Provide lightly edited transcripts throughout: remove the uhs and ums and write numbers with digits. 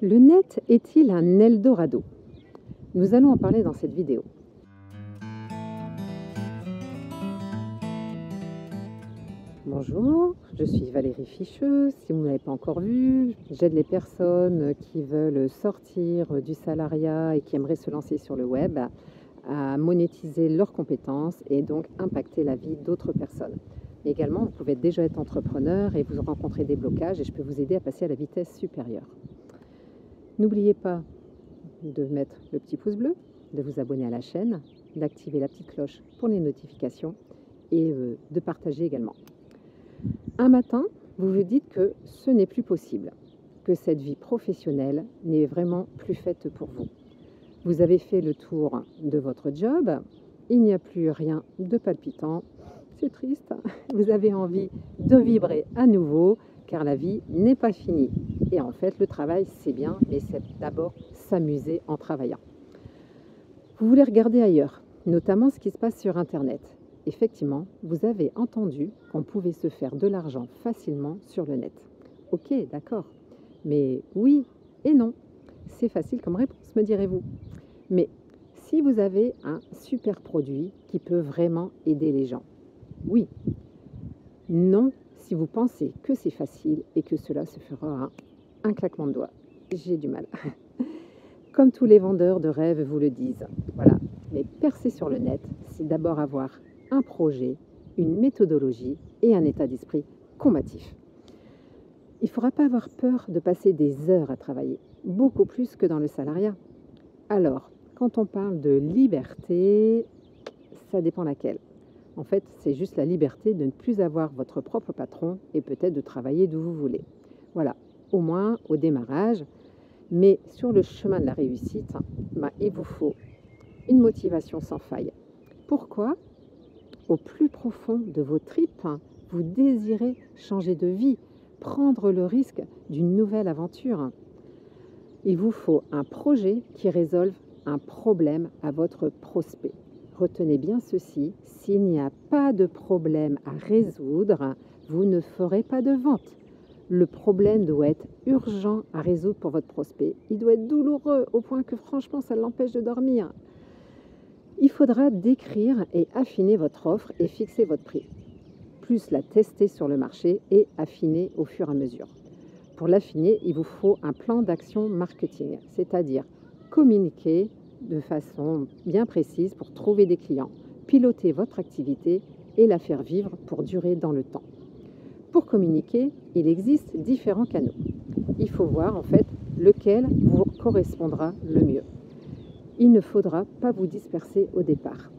Le net est-il un Eldorado? Nous allons en parler dans cette vidéo. Bonjour, je suis Valérie Ficheux. Si vous ne m'avez pas encore vu, j'aide les personnes qui veulent sortir du salariat et qui aimeraient se lancer sur le web à monétiser leurs compétences et donc impacter la vie d'autres personnes. Mais également, vous pouvez déjà être entrepreneur et vous rencontrer des blocages et je peux vous aider à passer à la vitesse supérieure. N'oubliez pas de mettre le petit pouce bleu, de vous abonner à la chaîne, d'activer la petite cloche pour les notifications et de partager également. Un matin, vous vous dites que ce n'est plus possible, que cette vie professionnelle n'est vraiment plus faite pour vous. Vous avez fait le tour de votre job, il n'y a plus rien de palpitant, c'est triste, vous avez envie de vibrer à nouveau car la vie n'est pas finie. Et en fait, le travail, c'est bien, mais c'est d'abord s'amuser en travaillant. Vous voulez regarder ailleurs, notamment ce qui se passe sur Internet. Effectivement, vous avez entendu qu'on pouvait se faire de l'argent facilement sur le net. Ok, d'accord, mais oui et non. C'est facile comme réponse, me direz-vous. Mais si vous avez un super produit qui peut vraiment aider les gens, oui. Non, si vous pensez que c'est facile et que cela se fera un claquement de doigts. J'ai du mal. Comme tous les vendeurs de rêves vous le disent. Voilà. Mais percer sur le net, c'est d'abord avoir un projet, une méthodologie et un état d'esprit combatif. Il ne faudra pas avoir peur de passer des heures à travailler, beaucoup plus que dans le salariat. Alors, quand on parle de liberté, ça dépend laquelle. En fait, c'est juste la liberté de ne plus avoir votre propre patron et peut-être de travailler d'où vous voulez. Voilà, au moins au démarrage. Mais sur le chemin de la réussite, il vous faut une motivation sans faille. Pourquoi? Au plus profond de vos tripes, vous désirez changer de vie, prendre le risque d'une nouvelle aventure. Il vous faut un projet qui résolve un problème à votre prospect. Retenez bien ceci, s'il n'y a pas de problème à résoudre, vous ne ferez pas de vente. Le problème doit être urgent à résoudre pour votre prospect. Il doit être douloureux au point que franchement ça l'empêche de dormir. Il faudra décrire et affiner votre offre et fixer votre prix. Plus la tester sur le marché et affiner au fur et à mesure. Pour l'affiner, il vous faut un plan d'action marketing, c'est-à-dire communiquer de façon bien précise pour trouver des clients, piloter votre activité et la faire vivre pour durer dans le temps. Pour communiquer, il existe différents canaux. Il faut voir en fait lequel vous correspondra le mieux. Il ne faudra pas vous disperser au départ.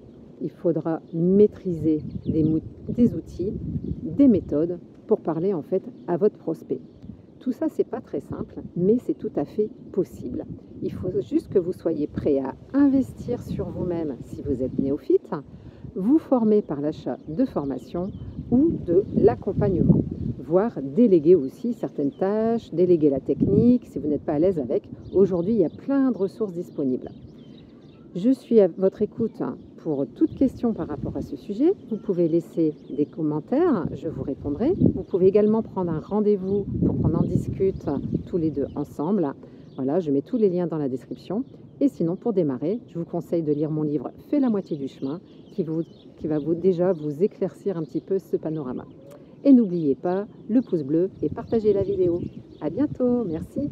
Il faudra maîtriser des outils, des méthodes pour parler en fait à votre prospect. Tout ça, c'est pas très simple, mais c'est tout à fait possible. Il faut juste que vous soyez prêt à investir sur vous-même si vous êtes néophyte, vous former par l'achat de formations ou de l'accompagnement, voire déléguer aussi certaines tâches, déléguer la technique si vous n'êtes pas à l'aise avec. Aujourd'hui, il y a plein de ressources disponibles. Je suis à votre écoute pour toute question par rapport à ce sujet. Vous pouvez laisser des commentaires, je vous répondrai. Vous pouvez également prendre un rendez-vous pour qu'on en discute tous les deux ensemble. Voilà, je mets tous les liens dans la description. Et sinon, pour démarrer, je vous conseille de lire mon livre « Fais la moitié du chemin » qui va déjà vous éclaircir un petit peu ce panorama. Et n'oubliez pas le pouce bleu et partagez la vidéo. À bientôt, merci.